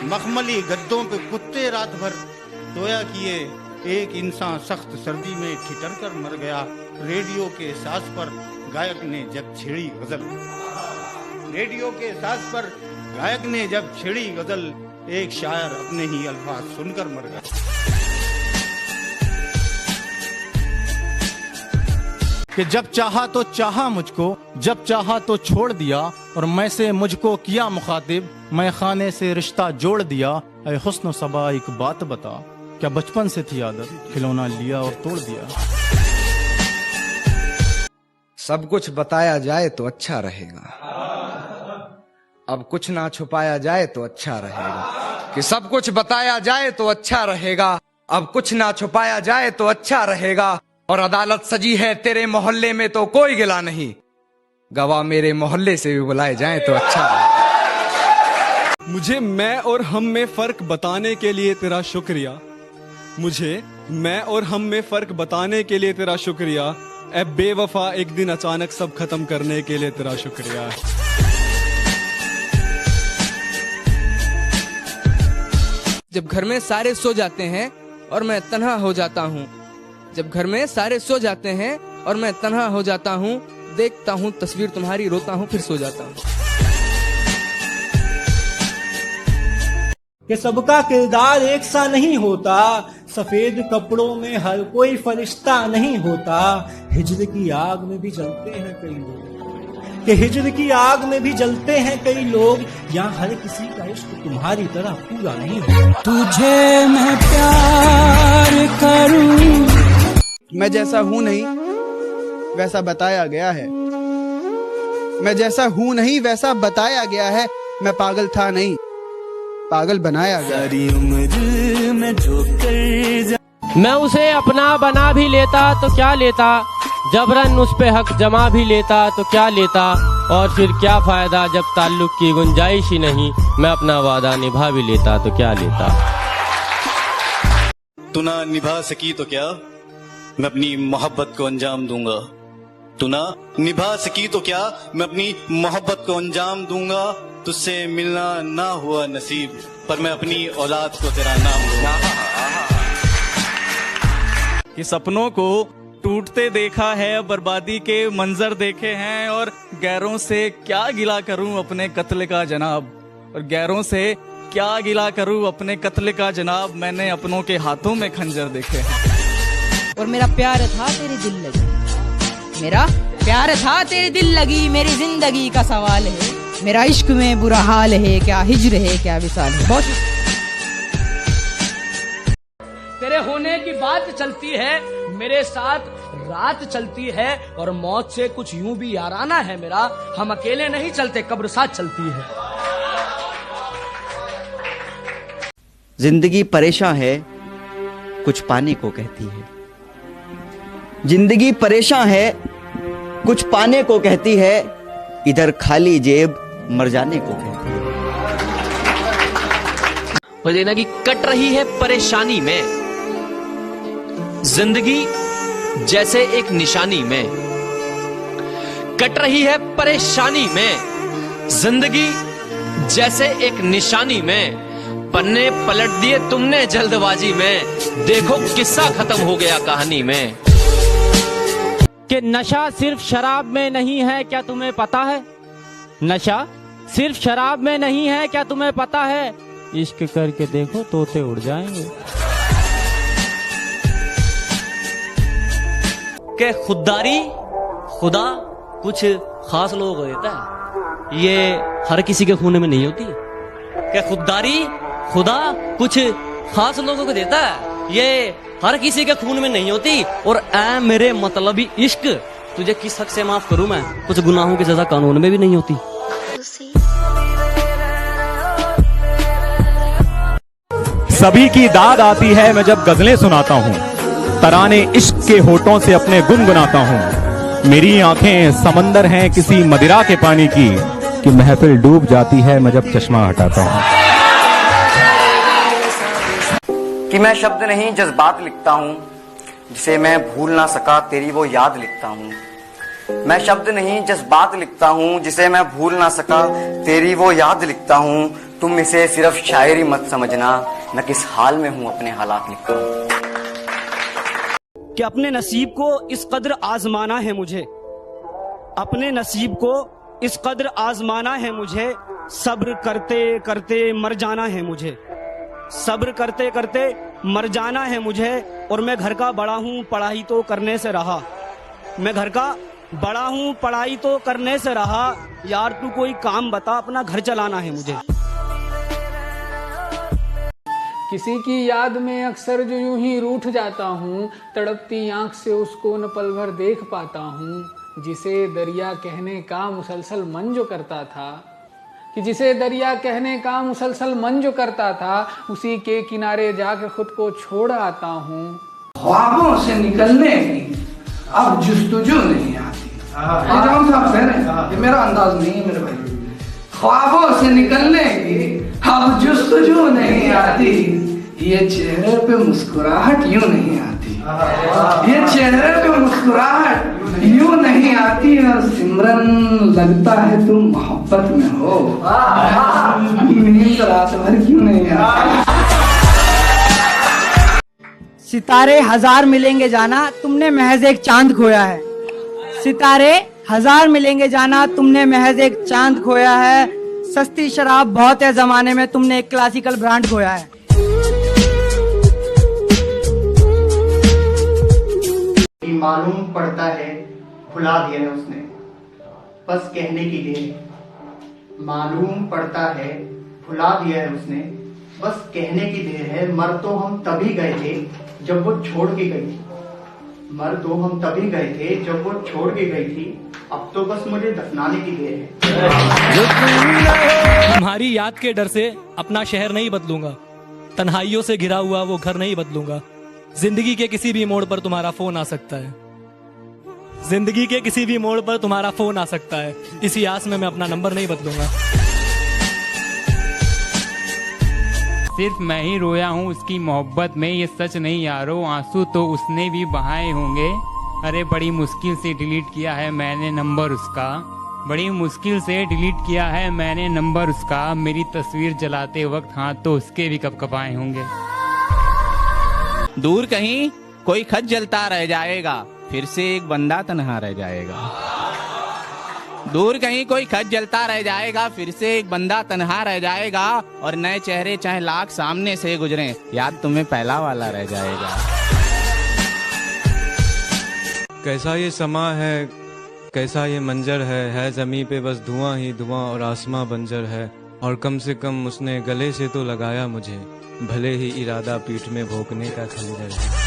मखमली गद्दों पे कुत्ते रात भर सोया किए, एक इंसान सख्त सर्दी में ठिठर कर मर गया। रेडियो के साज पर गायक ने जब छेड़ी गजल, रेडियो के साज पर गायक ने जब छेड़ी गजल, एक शायर अपने ही अल्फाज सुनकर मर गया। कि जब चाहा तो चाहा मुझको, जब चाहा तो छोड़ दिया, और मैं से मुझको किया मुखातिब, मैं खाने से रिश्ता जोड़ दिया। ऐ हुस्न सबा एक बात बता, क्या बचपन से थी आदत, खिलौना लिया और तोड़ दिया। सब कुछ बताया जाए तो अच्छा रहेगा, अब कुछ ना छुपाया जाए तो अच्छा रहेगा। कि सब कुछ बताया जाए तो अच्छा रहेगा, अब कुछ ना छुपाया जाए तो अच्छा रहेगा। और अदालत सजी है तेरे मोहल्ले में तो कोई गिला नहीं, गवाह मेरे मोहल्ले से भी बुलाए जाएं तो अच्छा रहेगा। मुझे मैं और हम में फर्क बताने के लिए तेरा शुक्रिया, मुझे मैं और हम में फर्क बताने के लिए तेरा शुक्रिया। ऐ बेवफा एक दिन अचानक सब खत्म करने के लिए तेरा शुक्रिया। जब घर में सारे सो जाते हैं और मैं तन्हा हो जाता हूँ, जब घर में सारे सो जाते हैं और मैं तन्हा हो जाता हूँ, देखता हूँ तस्वीर तुम्हारी, रोता हूँ फिर सो जाता हूँ। कि सबका किरदार एक सा नहीं होता, सफेद कपड़ों में हर कोई फरिश्ता नहीं होता। हिज्र की आग में भी जलते हैं कई लोग, कि हिज्र की आग में भी जलते हैं कई लोग, यहाँ हर किसी का इश्क तुम्हारी तरह पूरा नहीं होता। तुझे मैं प्यार करूं, मैं जैसा हूं नहीं वैसा बताया गया है, मैं जैसा हूं नहीं वैसा बताया गया है। मैं पागल था नहीं, पागल बनाया गया। सारी उम्र में जो कर मैं उसे अपना बना भी लेता तो क्या लेता, जबरन उस पे हक जमा भी लेता तो क्या लेता, और फिर क्या फायदा जब ताल्लुक की गुंजाइश ही नहीं, मैं अपना वादा निभा भी लेता तो क्या लेता। तू ना निभा सकी तो क्या, मैं अपनी मोहब्बत को अंजाम दूंगा। तू ना निभा सकी तो क्या, मैं अपनी मोहब्बत को अंजाम दूंगा। तुझसे मिलना ना हुआ नसीब, पर मैं अपनी औलाद को तेरा नाम दूंगा। कि सपनों को टूटते देखा है, बर्बादी के मंजर देखे हैं, और गैरों से क्या गिला करूं अपने कत्ल का जनाब, और गैरों से क्या गिला करूं अपने कत्ल का जनाब। मैंने अपनों के हाथों में खंजर देखे हैं। और मेरा प्यार था तेरी दिल लगी, मेरा प्यार था तेरी दिल लगी, मेरी जिंदगी का सवाल है, मेरा इश्क में बुरा हाल है, क्या हिज्र है क्या विसाल है। बहुत तेरे होने की बात चलती है, मेरे साथ रात चलती है, और मौत से कुछ यूं भी याराना है मेरा, हम अकेले नहीं चलते कब्र साथ चलती है। जिंदगी परेशान है कुछ पाने को कहती है, जिंदगी परेशान है कुछ पाने को कहती है, इधर खाली जेब मर जाने को कहती है। वो देना कि कट रही है परेशानी में, जिंदगी जैसे एक निशानी में, कट रही है परेशानी में, जिंदगी जैसे एक निशानी में, पन्ने पलट दिए तुमने जल्दबाजी में, देखो किस्सा खत्म हो गया कहानी में। कि नशा सिर्फ शराब में नहीं है क्या तुम्हें पता है, नशा सिर्फ शराब में नहीं है क्या तुम्हें पता है, इश्क करके देखो तोते उड़ जाएंगे। कि खुददारी खुदा कुछ खास लोगों को देता है, ये हर किसी के खून में नहीं होती। कि खुददारी खुदा कुछ खास लोगों को देता है, ये हर किसी के खून में नहीं होती। और ऐ मेरे मतलबी इश्क, तुझे किस हक से माफ करूं मैं, कुछ गुनाहों की सजा कानून में भी नहीं होती। सभी की दाद आती है मैं जब गजलें सुनाता हूँ, तराने इश्क के होठों से अपने गुनगुनाता हूँ। मेरी आंखें समंदर हैं किसी मदिरा के पानी की, कि महफिल डूब जाती है मैं जब चश्मा हटाता हूँ। कि मैं शब्द नहीं जज्बात लिखता हूँ, जिसे मैं भूल ना सका तेरी वो याद लिखता हूँ। मैं शब्द नहीं जज्बात लिखता हूँ, जिसे मैं भूल ना सका तेरी वो याद लिखता हूँ। तुम इसे सिर्फ शायरी मत समझना, मैं किस हाल में हूँ अपने हालात लिखता हूँ। कि अपने नसीब को इस कदर आजमाना है मुझे, अपने नसीब को इस कदर आजमाना है मुझे, सब्र करते करते मर जाना है मुझे, सब्र करते करते मर जाना है मुझे। और मैं घर का बड़ा हूँ पढ़ाई तो करने से रहा, मैं घर का बड़ा हूँ पढ़ाई तो करने से रहा, यार तू कोई काम बता अपना घर चलाना है मुझे। किसी की याद में अक्सर जो यूं ही रूठ जाता हूँ, तड़पती आंख से उसको न पल भर देख पाता हूँ, जिसे दरिया कहने का मुसलसल मन जो करता था, कि जिसे दरिया कहने का मुसलसल मन जो करता था, उसी के किनारे जाकर खुद को छोड़ आता हूँ। ख्वाबों से निकलने की अब जुस्तजू नहीं आती। जाम साहब कह रहे हैं, ये मेरा अंदाज नहीं है मेरे भाई। ख्वाबों से निकलने की अब जुस्तजू नहीं आती, ये चेहरे पे मुस्कुराहट यूं नहीं आती, ये चेहरे पे मुस्कुराहट यूं नहीं आती। और सिमरन लगता है तुम मोहब्बत में हो, नींद रात भर क्यों नहीं आती। सितारे हजार मिलेंगे जाना, तुमने महज एक चांद खोया है। सितारे हजार मिलेंगे जाना, तुमने महज एक चांद खोया है। सस्ती शराब बहुत है जमाने में, तुमने एक क्लासिकल ब्रांड खोया है। मालूम पड़ता है भुला दिया है उसने, बस कहने की देर है। मालूम पड़ता है भुला दिया है उसने, बस कहने की देर है। मर तो हम तभी गए थे जब वो छोड़ के गई थी, मर तो हम तभी गए थे जब वो छोड़ के गई थी। अब तो बस मुझे दफनाने की देर है। तुम्हारी याद के डर से अपना शहर नहीं बदलूंगा, तन्हाइयों से घिरा हुआ वो घर नहीं बदलूंगा। जिंदगी के किसी भी मोड़ पर तुम्हारा फोन आ सकता है, जिंदगी के किसी भी मोड़ पर तुम्हारा फोन आ सकता है। इसी आस में मैं अपना नंबर नहीं बदलूंगा। सिर्फ मैं ही रोया हूँ उसकी मोहब्बत में, ये सच नहीं यारो, आंसू तो उसने भी बहाए होंगे। अरे बड़ी मुश्किल से डिलीट किया है मैंने नंबर उसका, बड़ी मुश्किल से डिलीट किया है मैंने नंबर उसका। मेरी तस्वीर जलाते वक्त हाथ तो उसके भी कपकपाए होंगे। दूर कहीं कोई खत जलता रह जाएगा, फिर से एक बंदा तन्हा रह जाएगा। दूर कहीं कोई खत जलता रह जाएगा, फिर से एक बंदा तन्हा रह जाएगा। और नए चेहरे चाहे लाख सामने से गुजरें, याद तुम्हें पहला वाला रह जाएगा। कैसा ये समा है, कैसा ये मंजर है जमी पे बस धुआं ही धुआं और आसमां बंजर है। और कम से कम उसने गले से तो लगाया मुझे, भले ही इरादा पीठ में भोंकने का खंजर है।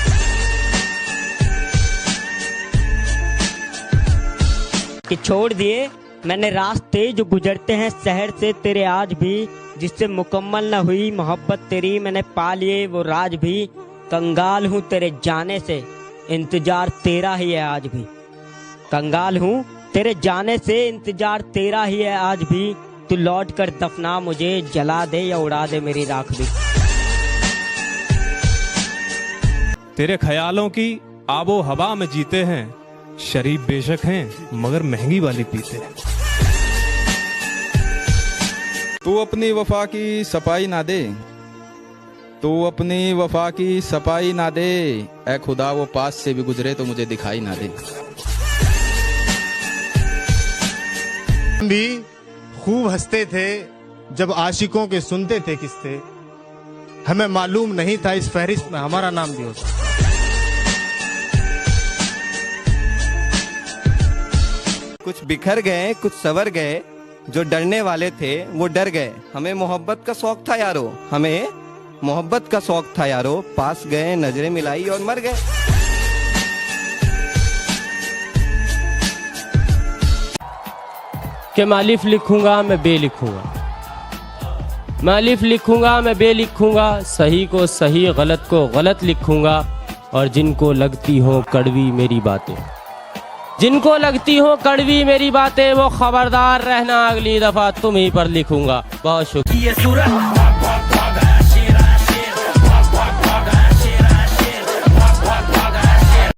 कि छोड़ दिए मैंने रास्ते जो गुजरते हैं शहर से तेरे आज भी, जिससे मुकम्मल न हुई मोहब्बत तेरी मैंने पा लिए वो राज भी। कंगाल हूँ तेरे जाने से, इंतजार तेरा ही है आज भी। कंगाल हूँ तेरे जाने से, इंतजार तेरा ही है आज भी। तू लौट कर दफना मुझे, जला दे या उड़ा दे मेरी राख भी। तेरे ख्यालों की आबो हवा में जीते हैं, शरीफ बेशक हैं मगर महंगी वाली पीते हैं। तू अपनी वफा की सफाई ना दे, तू अपनी वफा की सफाई ना दे। ऐ खुदा वो पास से भी गुजरे तो मुझे दिखाई ना दे। हम भी खूब हंसते थे जब आशिकों के सुनते थे किस्से, हमें मालूम नहीं था इस फहरिस्त में हमारा नाम भी हो सकता। कुछ बिखर गए कुछ सवर गए, जो डरने वाले थे वो डर गए। हमें मोहब्बत का शौक था यारो, हमें मोहब्बत का शौक था यारो। पास गए नजरें मिलाई और मर गए। कि मैं अलिफ लिखूंगा मैं बे लिखूंगा, मैं अलिफ लिखूंगा मैं बे लिखूंगा। सही को सही गलत को गलत लिखूंगा। और जिनको लगती हो कड़वी मेरी बातें, जिनको लगती हो कड़वी मेरी बातें, वो खबरदार रहना अगली दफा तुम ही पर लिखूंगा। बहुत शुक्रिया।